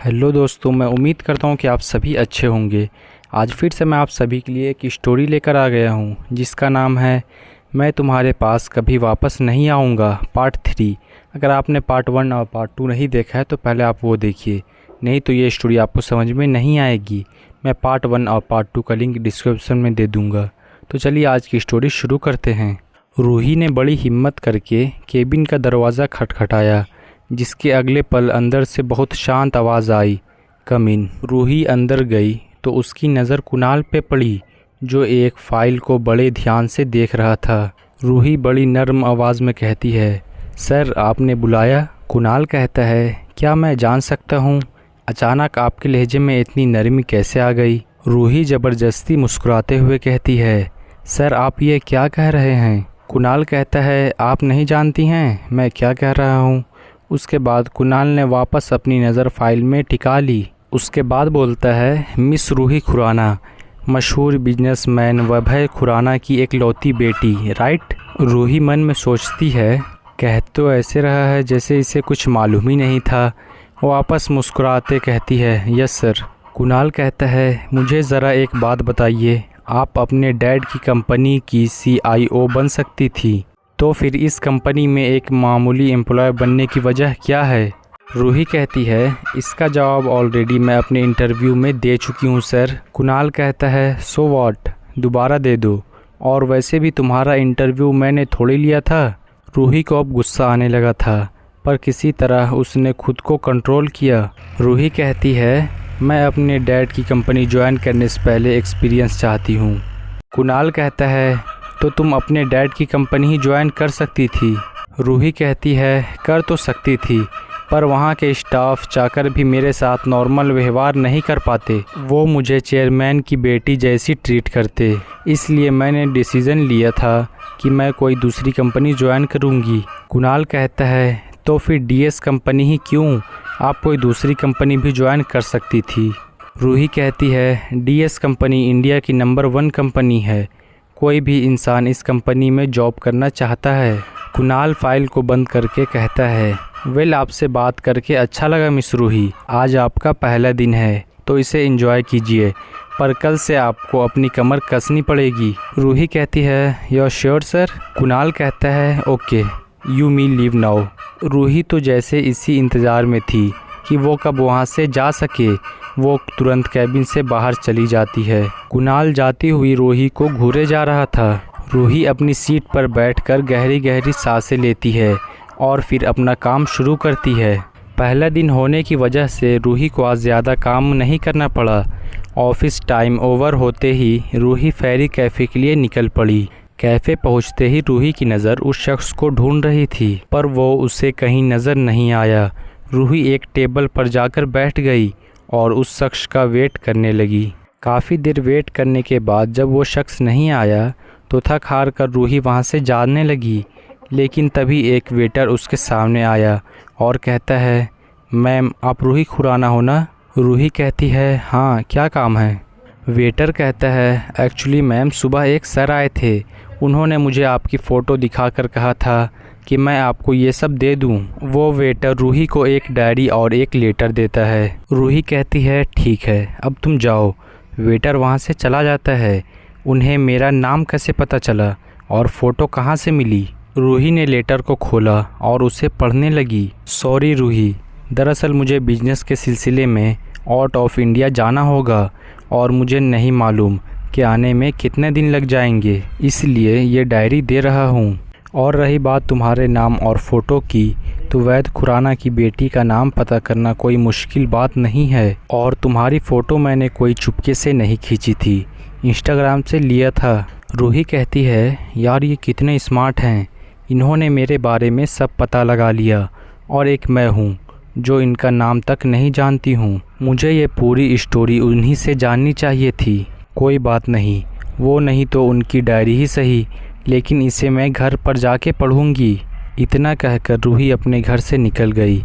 Hello दोस्तों, मैं उम्मीद करता हूँ कि आप सभी अच्छे होंगे। आज फिर से मैं आप सभी के लिए एक स्टोरी लेकर आ गया हूँ जिसका नाम है मैं तुम्हारे पास कभी वापस नहीं आऊँगा पार्ट 3। अगर आपने पार्ट 1 और पार्ट 2 नहीं देखा है तो पहले आप वो देखिए, नहीं तो ये स्टोरी आपको समझ में नहीं आएगी। मैं पार्ट 1 और पार्ट 2 का लिंक डिस्क्रिप्शन में दे दूँगा। तो चलिए आज की स्टोरी शुरू करते हैं। रूही ने बड़ी हिम्मत करके केबिन का दरवाज़ा खटखटाया, जिसके अगले पल अंदर से बहुत शांत आवाज़ आई, कम इन। रूही अंदर गई तो उसकी नज़र कुणाल पे पड़ी, जो एक फ़ाइल को बड़े ध्यान से देख रहा था। रूही बड़ी नर्म आवाज़ में कहती है, सर आपने बुलाया? कुणाल कहता है, क्या मैं जान सकता हूँ अचानक आपके लहजे में इतनी नरमी कैसे आ गई? रूही ज़बरदस्ती मुस्कुराते हुए कहती है, सर आप ये क्या कह रहे हैं? कुणाल कहता है, आप नहीं जानती हैं मैं क्या कह रहा हूँ। उसके बाद कुणाल ने वापस अपनी नज़र फाइल में टिका ली। उसके बाद बोलता है, मिस रूही खुराना, मशहूर बिजनेसमैन वैभव खुराना की एक लौती बेटी, राइट? रूही मन में सोचती है, कह तो ऐसे रहा है जैसे इसे कुछ मालूम ही नहीं था। वो वापस मुस्कुराते कहती है, यस सर। कुणाल कहता है, मुझे ज़रा एक बात बताइए, आप अपने डैड की कंपनी की CIO बन सकती थी, तो फिर इस कंपनी में एक मामूली एम्प्लॉय बनने की वजह क्या है? रूही कहती है, इसका जवाब ऑलरेडी मैं अपने इंटरव्यू में दे चुकी हूँ सर। कुणाल कहता है, सो व्हाट, दोबारा दे दो, और वैसे भी तुम्हारा इंटरव्यू मैंने थोड़ी लिया था। रूही को अब गुस्सा आने लगा था, पर किसी तरह उसने खुद को कंट्रोल किया। रूही कहती है, मैं अपने डैड की कंपनी ज्वाइन करने से पहले एक्सपीरियंस चाहती हूँ। कुणाल कहता है, तो तुम अपने डैड की कंपनी ही ज्वाइन कर सकती थी। रूही कहती है, कर तो सकती थी, पर वहाँ के स्टाफ चाकर भी मेरे साथ नॉर्मल व्यवहार नहीं कर पाते। वो मुझे चेयरमैन की बेटी जैसी ट्रीट करते, इसलिए मैंने डिसीज़न लिया था कि मैं कोई दूसरी कंपनी ज्वाइन करूँगी। कुणाल कहता है, तो फिर DS कंपनी ही क्यों, आप कोई दूसरी कंपनी भी ज्वाइन कर सकती थी। रूही कहती है, DS कंपनी इंडिया की नंबर 1 कंपनी है, कोई भी इंसान इस कंपनी में जॉब करना चाहता है। कुणाल फाइल को बंद करके कहता है, वेल आपसे बात करके अच्छा लगा मिस रूही, आज आपका पहला दिन है तो इसे एंजॉय कीजिए, पर कल से आपको अपनी कमर कसनी पड़ेगी। रूही कहती है, यू श्योर सर? कुणाल कहता है, okay you me leave now. Ruhi तो जैसे इसी इंतज़ार में थी कि वो कब वहाँ से जा सके, वो तुरंत कैबिन से बाहर चली जाती है। कुणाल जाती हुई रूही को घूरे जा रहा था। रूही अपनी सीट पर बैठकर गहरी गहरी सांसें लेती है और फिर अपना काम शुरू करती है। पहला दिन होने की वजह से रूही को आज ज़्यादा काम नहीं करना पड़ा। ऑफिस टाइम ओवर होते ही रूही फेरी कैफ़े के लिए निकल पड़ी। कैफ़े पहुंचते ही रूही की नज़र उस शख्स को ढूंढ रही थी, पर वो उसे कहीं नज़र नहीं आया। रूही एक टेबल पर जाकर बैठ गई और उस शख्स का वेट करने लगी। काफ़ी देर वेट करने के बाद जब वो शख्स नहीं आया तो थक हार कर रूही वहाँ से जाने लगी, लेकिन तभी एक वेटर उसके सामने आया और कहता है, मैम आप रूही खुराना हो ना? रूही कहती है, हाँ क्या काम है? वेटर कहता है, एक्चुअली मैम सुबह एक सर आए थे, उन्होंने मुझे आपकी फ़ोटो दिखाकर कहा था कि मैं आपको ये सब दे दूं। वो वेटर रूही को एक डायरी और एक लेटर देता है। रूही कहती है, ठीक है अब तुम जाओ। वेटर वहाँ से चला जाता है। उन्हें मेरा नाम कैसे पता चला और फ़ोटो कहाँ से मिली? रूही ने लेटर को खोला और उसे पढ़ने लगी। सॉरी रूही, दरअसल मुझे बिजनेस के सिलसिले में आउट ऑफ इंडिया जाना होगा और मुझे नहीं मालूम कि आने में कितने दिन लग जाएंगे, इसलिए ये डायरी दे रहा हूँ। और रही बात तुम्हारे नाम और फ़ोटो की, तो वैद खुराना की बेटी का नाम पता करना कोई मुश्किल बात नहीं है, और तुम्हारी फ़ोटो मैंने कोई चुपके से नहीं खींची थी, इंस्टाग्राम से लिया था। रूही कहती है, यार ये कितने स्मार्ट हैं, इन्होंने मेरे बारे में सब पता लगा लिया, और एक मैं हूँ जो इनका नाम तक नहीं जानती हूँ। मुझे ये पूरी स्टोरी उन्हीं से जाननी चाहिए थी। कोई बात नहीं, वो नहीं तो उनकी डायरी ही सही, लेकिन इसे मैं घर पर जाके पढ़ूंगी। इतना कहकर रूही अपने घर से निकल गई।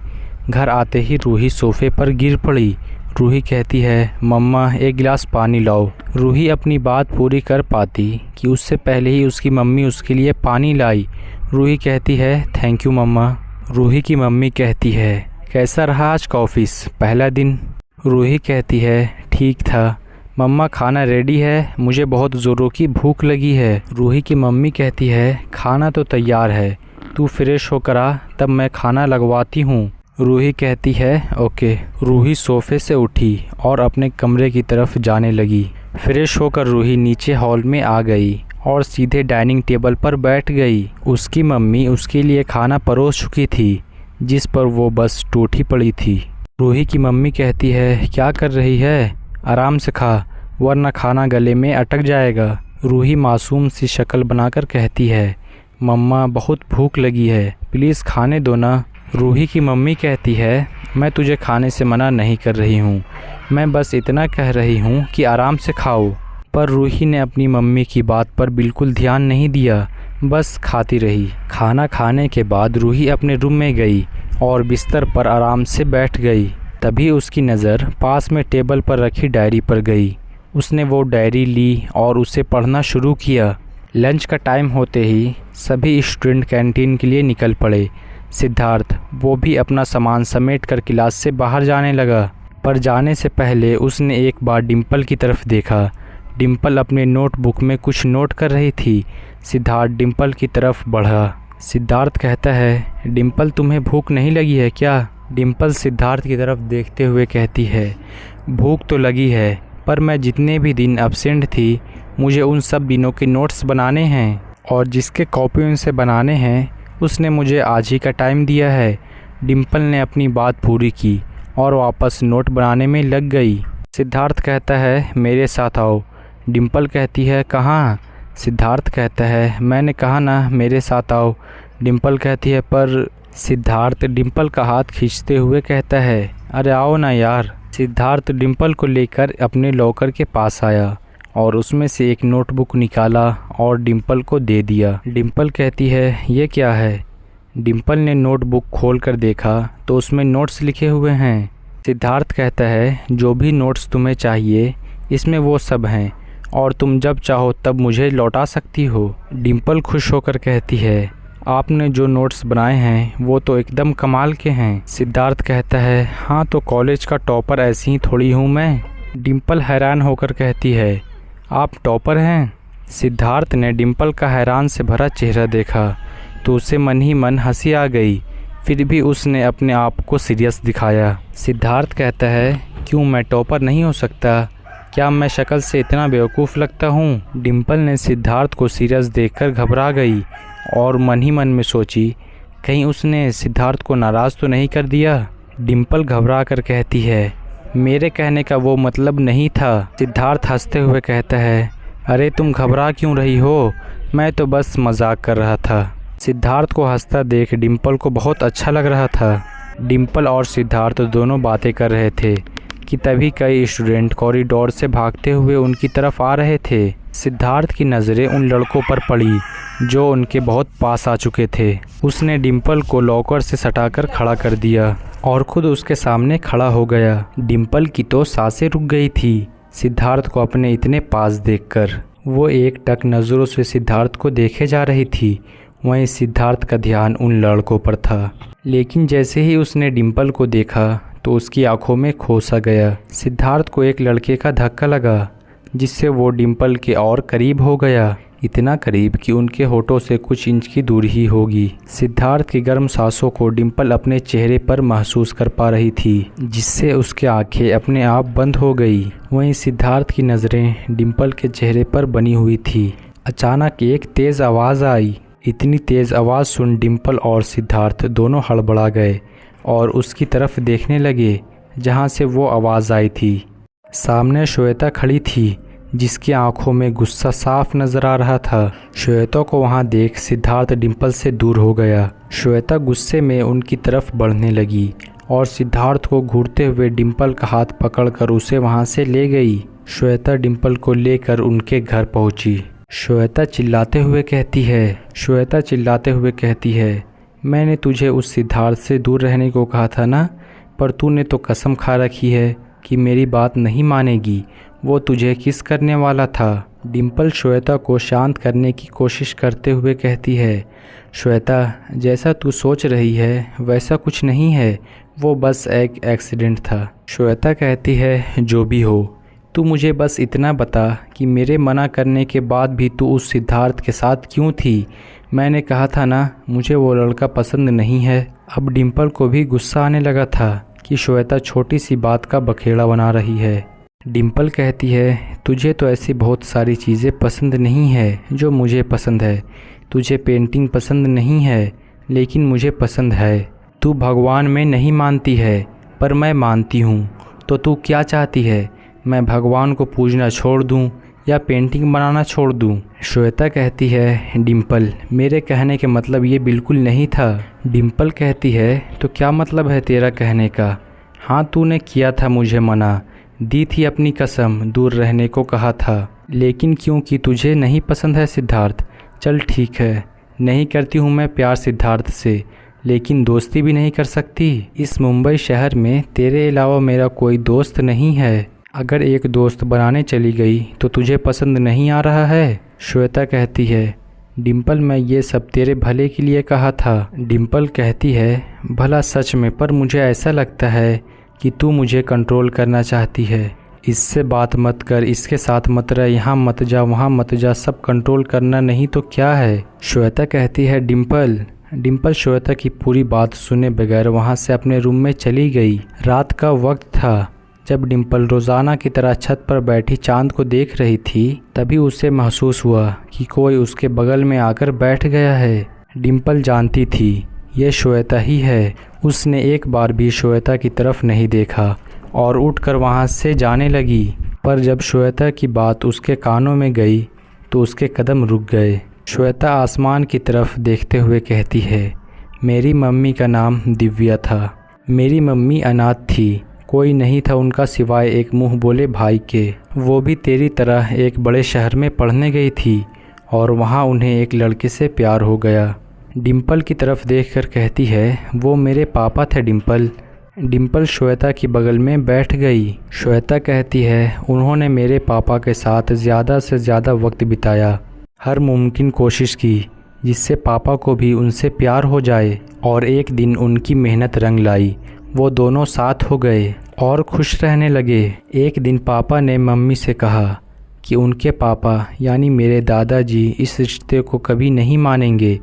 घर आते ही रूही सोफे पर गिर पड़ी। रूही कहती है, मम्मा एक गिलास पानी लाओ। रूही अपनी बात पूरी कर पाती कि उससे पहले ही उसकी मम्मी उसके लिए पानी लाई। रूही कहती है, थैंक यू मम्मा। रूही की मम्मी कहती है, कैसा रहा आज का ऑफिस पहला दिन? रूही कहती है ठीक था। मम्मा खाना रेडी है, मुझे बहुत ज़ोरों की भूख लगी है। रूही की मम्मी कहती है खाना तो तैयार है, तू फ्रेश होकर आ, तब मैं खाना लगवाती हूँ। रूही कहती है ओके। रूही सोफे से उठी और अपने कमरे की तरफ जाने लगी। फ्रेश होकर रूही नीचे हॉल में आ गई और सीधे डाइनिंग टेबल पर बैठ गई। उसकी मम्मी उसके लिए खाना परोस चुकी थी, जिस पर वो बस टूटी पड़ी थी। रूही की मम्मी कहती है क्या कर रही है, आराम से खा वरना खाना गले में अटक जाएगा। रूही मासूम सी शक्ल बनाकर कहती है मम्मा बहुत भूख लगी है, प्लीज़ खाने दो ना। रूही की मम्मी कहती है मैं तुझे खाने से मना नहीं कर रही हूँ, मैं बस इतना कह रही हूँ कि आराम से खाओ। पर रूही ने अपनी मम्मी की बात पर बिल्कुल ध्यान नहीं दिया, बस खाती रही। खाना खाने के बाद रूही अपने रूम में गई और बिस्तर पर आराम से बैठ गई। तभी उसकी नज़र पास में टेबल पर रखी डायरी पर गई। उसने वो डायरी ली और उसे पढ़ना शुरू किया। लंच का टाइम होते ही सभी स्टूडेंट कैंटीन के लिए निकल पड़े। सिद्धार्थ वो भी अपना सामान समेट कर क्लास से बाहर जाने लगा, पर जाने से पहले उसने एक बार डिम्पल की तरफ देखा। डिम्पल अपने नोटबुक में कुछ नोट कर रही थी। सिद्धार्थ डिम्पल की तरफ बढ़ा। सिद्धार्थ कहता है डिम्पल तुम्हें भूख नहीं लगी है क्या? डिम्पल सिद्धार्थ की तरफ देखते हुए कहती है भूख तो लगी है, पर मैं जितने भी दिन एब्सेंट थी मुझे उन सब दिनों के नोट्स बनाने हैं और जिसके कॉपी उनसे बनाने हैं उसने मुझे आज ही का टाइम दिया है। डिम्पल ने अपनी बात पूरी की और वापस नोट बनाने में लग गई। सिद्धार्थ कहता है मेरे साथ आओ। डिम्पल कहती है कहाँ? सिद्धार्थ कहता है मैंने कहा ना मेरे साथ आओ। डिम्पल कहती है पर। सिद्धार्थ डिम्पल का हाथ खींचते हुए कहता है अरे आओ ना यार। सिद्धार्थ डिम्पल को लेकर अपने लॉकर के पास आया और उसमें से एक नोटबुक निकाला और डिम्पल को दे दिया। डिम्पल कहती है ये क्या है? डिम्पल ने नोटबुक खोल कर देखा तो उसमें नोट्स लिखे हुए हैं। सिद्धार्थ कहता है जो भी नोट्स तुम्हें चाहिए इसमें वो सब हैं और तुम जब चाहो तब मुझे लौटा सकती हो। डिम्पल खुश होकर कहती है आपने जो नोट्स बनाए हैं वो तो एकदम कमाल के हैं। सिद्धार्थ कहता है हाँ तो कॉलेज का टॉपर ऐसी ही थोड़ी हूँ मैं। डिम्पल हैरान होकर कहती है आप टॉपर हैं? सिद्धार्थ ने डिम्पल का हैरान से भरा चेहरा देखा तो उसे मन ही मन हंसी आ गई, फिर भी उसने अपने आप को सीरियस दिखाया। सिद्धार्थ कहता है क्यों मैं टॉपर नहीं हो सकता? क्या मैं शक्ल से इतना बेवकूफ़ लगता हूँ? डिम्पल ने सिद्धार्थ को सीरियस देखकर घबरा गई और मन ही मन में सोची कहीं उसने सिद्धार्थ को नाराज़ तो नहीं कर दिया। डिम्पल घबरा कर कहती है मेरे कहने का वो मतलब नहीं था। सिद्धार्थ हंसते हुए कहता है अरे तुम घबरा क्यों रही हो, मैं तो बस मजाक कर रहा था। सिद्धार्थ को हंसता देख डिम्पल को बहुत अच्छा लग रहा था। डिम्पल और सिद्धार्थ दोनों बातें कर रहे थे कि तभी कई स्टूडेंट कॉरिडोर से भागते हुए उनकी तरफ आ रहे थे। सिद्धार्थ की नज़रें उन लड़कों पर पड़ी जो उनके बहुत पास आ चुके थे। उसने डिम्पल को लॉकर से सटाकर खड़ा कर दिया और खुद उसके सामने खड़ा हो गया। डिम्पल की तो सांसें रुक गई थी सिद्धार्थ को अपने इतने पास देखकर। वो एक टक नज़रों से सिद्धार्थ को देखे जा रही थी, वहीं सिद्धार्थ का ध्यान उन लड़कों पर था। लेकिन जैसे ही उसने डिम्पल को देखा तो उसकी आंखों में खो सा गया। सिद्धार्थ को एक लड़के का धक्का लगा जिससे वो डिम्पल के और करीब हो गया, इतना करीब कि उनके होठों से कुछ इंच की दूरी ही होगी। सिद्धार्थ की गर्म सांसों को डिम्पल अपने चेहरे पर महसूस कर पा रही थी, जिससे उसकी आंखें अपने आप बंद हो गई। वहीं सिद्धार्थ की नज़रें डिम्पल के चेहरे पर बनी हुई थी। अचानक एक तेज़ आवाज़ आई। इतनी तेज़ आवाज़ सुन डिम्पल और सिद्धार्थ दोनों हड़बड़ा गए और उसकी तरफ देखने लगे जहाँ से वो आवाज़ आई थी। सामने श्वेता खड़ी थी जिसकी आंखों में गुस्सा साफ नजर आ रहा था। श्वेता को वहां देख सिद्धार्थ डिम्पल से दूर हो गया। श्वेता गुस्से में उनकी तरफ बढ़ने लगी और सिद्धार्थ को घूरते हुए डिम्पल का हाथ पकड़कर उसे वहां से ले गई। श्वेता डिम्पल को लेकर उनके घर पहुंची। श्वेता चिल्लाते हुए कहती है मैंने तुझे उस सिद्धार्थ से दूर रहने को कहा था ना, पर तूने तो कसम खा रखी है कि मेरी बात नहीं मानेगी। वो तुझे किस करने वाला था। डिम्पल श्वेता को शांत करने की कोशिश करते हुए कहती है श्वेता जैसा तू सोच रही है वैसा कुछ नहीं है, वो बस एक एक्सीडेंट था। श्वेता कहती है, जो भी हो, तू मुझे बस इतना बता कि मेरे मना करने के बाद भी तू उस सिद्धार्थ के साथ क्यों थी? मैंने कहा था ना, मुझे वो लड़का पसंद नहीं है। अब डिम्पल को भी गुस्सा आने लगा था कि श्वेता छोटी सी बात का बखेड़ा बना रही है। डिम्पल कहती है, तुझे तो ऐसी बहुत सारी चीज़ें पसंद नहीं है जो मुझे पसंद है। तुझे पेंटिंग पसंद नहीं है, लेकिन मुझे पसंद है। तू भगवान में नहीं मानती है, पर मैं मानती हूँ। तो तू क्या चाहती है, मैं भगवान को पूजना छोड़ दूँ या पेंटिंग बनाना छोड़ दूँ? श्वेता कहती है, डिम्पल, मेरे कहने के मतलब ये बिल्कुल नहीं था। डिम्पल कहती है, तो क्या मतलब है तेरा कहने का? हाँ, तूने किया था मुझे मना, दी थी अपनी कसम, दूर रहने को कहा था, लेकिन क्योंकि तुझे नहीं पसंद है सिद्धार्थ। चल ठीक है, नहीं करती हूँ मैं प्यार सिद्धार्थ से, लेकिन दोस्ती भी नहीं कर सकती। इस मुंबई शहर में तेरे अलावा मेरा कोई दोस्त नहीं है। अगर एक दोस्त बनाने चली गई तो तुझे पसंद नहीं आ रहा है? श्वेता कहती है, डिम्पल, मैं ये सब तेरे भले के लिए कहा था। डिम्पल कहती है, भला सच में, पर मुझे ऐसा लगता है कि तू मुझे कंट्रोल करना चाहती है। इससे बात मत कर, इसके साथ मत रह, यहाँ मत जा, वहाँ मत जा, सब कंट्रोल करना नहीं तो क्या है? श्वेता कहती है, डिम्पल श्वेता की पूरी बात सुने बगैर वहाँ से अपने रूम में चली गई। रात का वक्त था। जब डिम्पल रोज़ाना की तरह छत पर बैठी चांद को देख रही थी, तभी उसे महसूस हुआ कि कोई उसके बगल में आकर बैठ गया है। डिम्पल जानती थी ये श्वेता ही है। उसने एक बार भी श्वेता की तरफ नहीं देखा और उठकर वहाँ से जाने लगी। पर जब श्वेता की बात उसके कानों में गई तो उसके कदम रुक गए। श्वेता आसमान की तरफ देखते हुए कहती है, मेरी मम्मी का नाम दिव्या था। मेरी मम्मी अनाथ थी, कोई नहीं था उनका सिवाय एक मुंह बोले भाई के। वो भी तेरी तरह एक बड़े शहर में पढ़ने गई थी और वहाँ उन्हें एक लड़के से प्यार हो गया। डिम्पल की तरफ देखकर कहती है, वो मेरे पापा थे डिम्पल। डिम्पल श्वेता की बगल में बैठ गई। श्वेता कहती है, उन्होंने मेरे पापा के साथ ज़्यादा से ज़्यादा वक्त बिताया, हर मुमकिन कोशिश की जिससे पापा को भी उनसे प्यार हो जाए, और एक दिन उनकी मेहनत रंग लाई। वो दोनों साथ हो गए और खुश रहने लगे। एक दिन पापा ने मम्मी से कहा कि उनके पापा यानी मेरे दादाजी इस रिश्ते को कभी नहीं मानेंगे,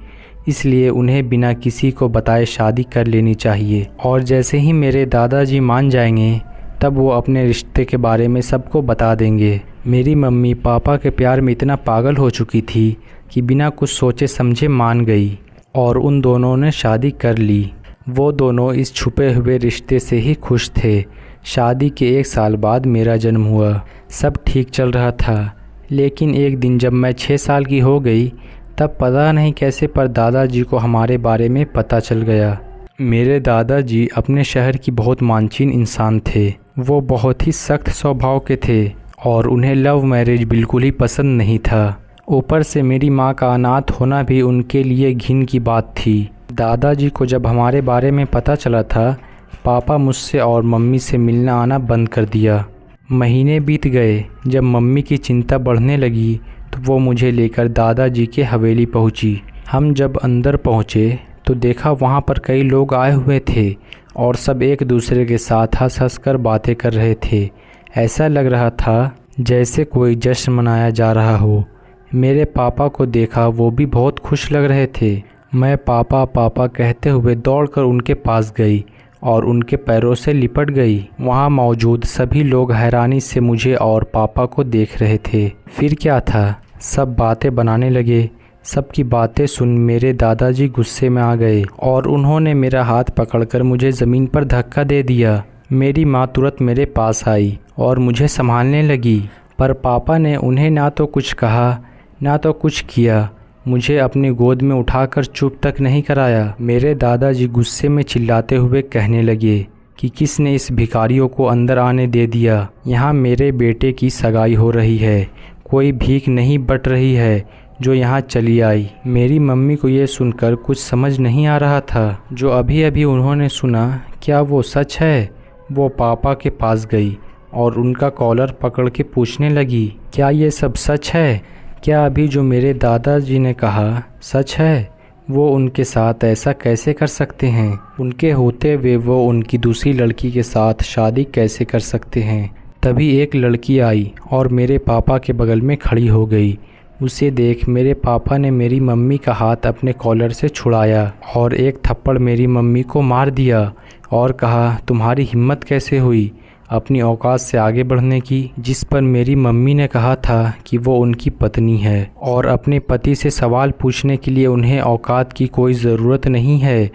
इसलिए उन्हें बिना किसी को बताए शादी कर लेनी चाहिए। और जैसे ही मेरे दादाजी मान जाएंगे तब वो अपने रिश्ते के बारे में सबको बता देंगे। मेरी मम्मी पापा के प्यार में इतना पागल हो चुकी थी कि बिना कुछ सोचे समझे मान गई और उन दोनों ने शादी कर ली। वो दोनों इस छुपे हुए रिश्ते से ही खुश थे। शादी के 1 साल बाद मेरा जन्म हुआ। सब ठीक चल रहा था, लेकिन एक दिन जब मैं 6 साल की हो गई तब पता नहीं कैसे पर दादाजी को हमारे बारे में पता चल गया। मेरे दादाजी अपने शहर की बहुत मानचीन इंसान थे। वो बहुत ही सख्त स्वभाव के थे और उन्हें लव मैरिज बिल्कुल ही पसंद नहीं था। ऊपर से मेरी माँ का अनाथ होना भी उनके लिए घिन की बात थी। दादाजी को जब हमारे बारे में पता चला था, पापा मुझसे और मम्मी से मिलना आना बंद कर दिया। महीने बीत गए। जब मम्मी की चिंता बढ़ने लगी तो वो मुझे लेकर दादाजी के हवेली पहुंची। हम जब अंदर पहुंचे तो देखा वहां पर कई लोग आए हुए थे और सब एक दूसरे के साथ हंस हंस कर बातें कर रहे थे। ऐसा लग रहा था जैसे कोई जश्न मनाया जा रहा हो। मेरे पापा को देखा, वो भी बहुत खुश लग रहे थे। मैं पापा पापा कहते हुए दौड़कर उनके पास गई और उनके पैरों से लिपट गई। वहाँ मौजूद सभी लोग हैरानी से मुझे और पापा को देख रहे थे। फिर क्या था, सब बातें बनाने लगे। सबकी बातें सुन मेरे दादाजी गुस्से में आ गए और उन्होंने मेरा हाथ पकड़कर मुझे ज़मीन पर धक्का दे दिया। मेरी माँ तुरंत मेरे पास आई और मुझे संभालने लगी, पर पापा ने उन्हें ना तो कुछ कहा ना तो कुछ किया। मुझे अपनी गोद में उठाकर चुप तक नहीं कराया। मेरे दादाजी गुस्से में चिल्लाते हुए कहने लगे कि किसने इस भिखारियों को अंदर आने दे दिया। यहाँ मेरे बेटे की सगाई हो रही है, कोई भीख नहीं बट रही है जो यहाँ चली आई। मेरी मम्मी को ये सुनकर कुछ समझ नहीं आ रहा था जो अभी अभी उन्होंने सुना। क्या वो सच है? वो पापा के पास गई और उनका कॉलर पकड़ के पूछने लगी, क्या ये सब सच है? क्या अभी जो मेरे दादाजी ने कहा सच है? वो उनके साथ ऐसा कैसे कर सकते हैं? उनके होते हुए वो उनकी दूसरी लड़की के साथ शादी कैसे कर सकते हैं? तभी एक लड़की आई और मेरे पापा के बगल में खड़ी हो गई। उसे देख मेरे पापा ने मेरी मम्मी का हाथ अपने कॉलर से छुड़ाया और एक थप्पड़ मेरी मम्मी को मार दिया और कहा, तुम्हारी हिम्मत कैसे हुई अपनी औकात से आगे बढ़ने की? जिस पर मेरी मम्मी ने कहा था कि वो उनकी पत्नी है और अपने पति से सवाल पूछने के लिए उन्हें औकात की कोई ज़रूरत नहीं है।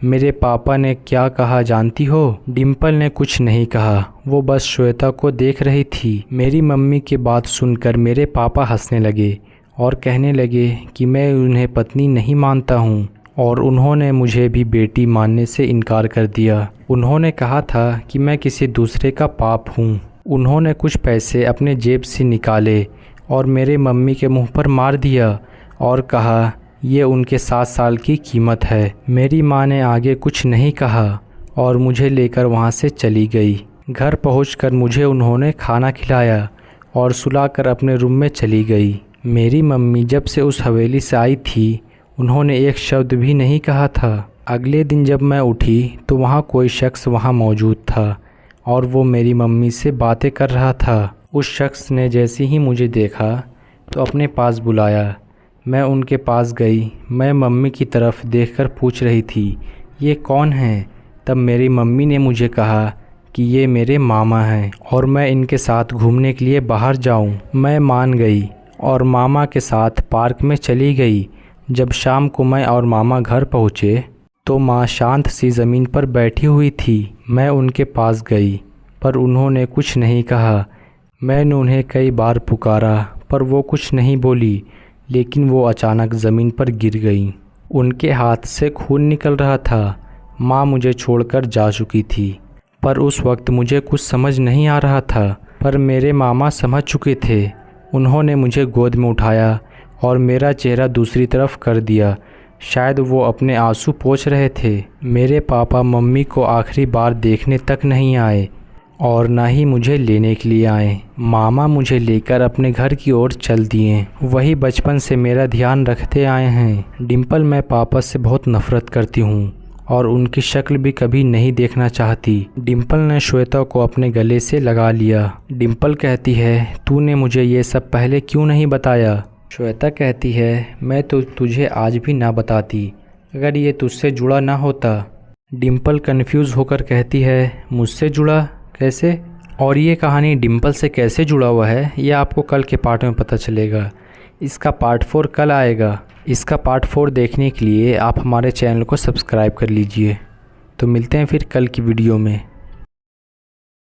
मेरे पापा ने क्या कहा जानती हो? डिम्पल ने कुछ नहीं कहा, वो बस श्वेता को देख रही थी। मेरी मम्मी की बात सुनकर मेरे पापा हंसने लगे और कहने लगे कि मैं उन्हें पत्नी नहीं मानता हूँ और उन्होंने मुझे भी बेटी मानने से इनकार कर दिया। उन्होंने कहा था कि मैं किसी दूसरे का पाप हूँ। उन्होंने कुछ पैसे अपने जेब से निकाले और मेरे मम्मी के मुंह पर मार दिया और कहा, ये उनके 7 साल की कीमत है। मेरी माँ ने आगे कुछ नहीं कहा और मुझे लेकर वहाँ से चली गई। घर पहुँचकर मुझे उन्होंने खाना खिलाया और सुलाकर अपने रूम में चली गई। मेरी मम्मी जब से उस हवेली से आई थी उन्होंने एक शब्द भी नहीं कहा था। अगले दिन जब मैं उठी तो वहाँ कोई शख्स वहाँ मौजूद था और वो मेरी मम्मी से बातें कर रहा था। उस शख्स ने जैसे ही मुझे देखा तो अपने पास बुलाया। मैं उनके पास गई। मैं मम्मी की तरफ देखकर पूछ रही थी, ये कौन हैं? तब मेरी मम्मी ने मुझे कहा कि ये मेरे मामा हैं और मैं इनके साथ घूमने के लिए बाहर जाऊं। मैं मान गई और मामा के साथ पार्क में चली गई। जब शाम को मैं और मामा घर पहुँचे तो माँ शांत सी ज़मीन पर बैठी हुई थी। मैं उनके पास गई पर उन्होंने कुछ नहीं कहा। मैंने उन्हें कई बार पुकारा पर वो कुछ नहीं बोली, लेकिन वो अचानक ज़मीन पर गिर गई। उनके हाथ से खून निकल रहा था। माँ मुझे छोड़कर जा चुकी थी पर उस वक्त मुझे कुछ समझ नहीं आ रहा था, पर मेरे मामा समझ चुके थे। उन्होंने मुझे गोद में उठाया और मेरा चेहरा दूसरी तरफ कर दिया। शायद वो अपने आंसू पोंछ रहे थे। मेरे पापा मम्मी को आखिरी बार देखने तक नहीं आए और ना ही मुझे लेने के लिए आए। मामा मुझे लेकर अपने घर की ओर चल दिए। वही बचपन से मेरा ध्यान रखते आए हैं। डिम्पल, मैं पापा से बहुत नफ़रत करती हूँ और उनकी शक्ल भी कभी नहीं देखना चाहती। डिम्पल ने श्वेता को अपने गले से लगा लिया। डिम्पल कहती है, तूने मुझे ये सब पहले क्यों नहीं बताया? श्वेता कहती है, मैं तो तुझे आज भी ना बताती अगर ये तुझसे जुड़ा ना होता। डिम्पल कंफ्यूज होकर कहती है, मुझसे जुड़ा कैसे? और ये कहानी डिम्पल से कैसे जुड़ा हुआ है ये आपको कल के पार्ट में पता चलेगा। इसका पार्ट 4 कल आएगा। इसका पार्ट 4 देखने के लिए आप हमारे चैनल को सब्सक्राइब कर लीजिए। तो मिलते हैं फिर कल की वीडियो में।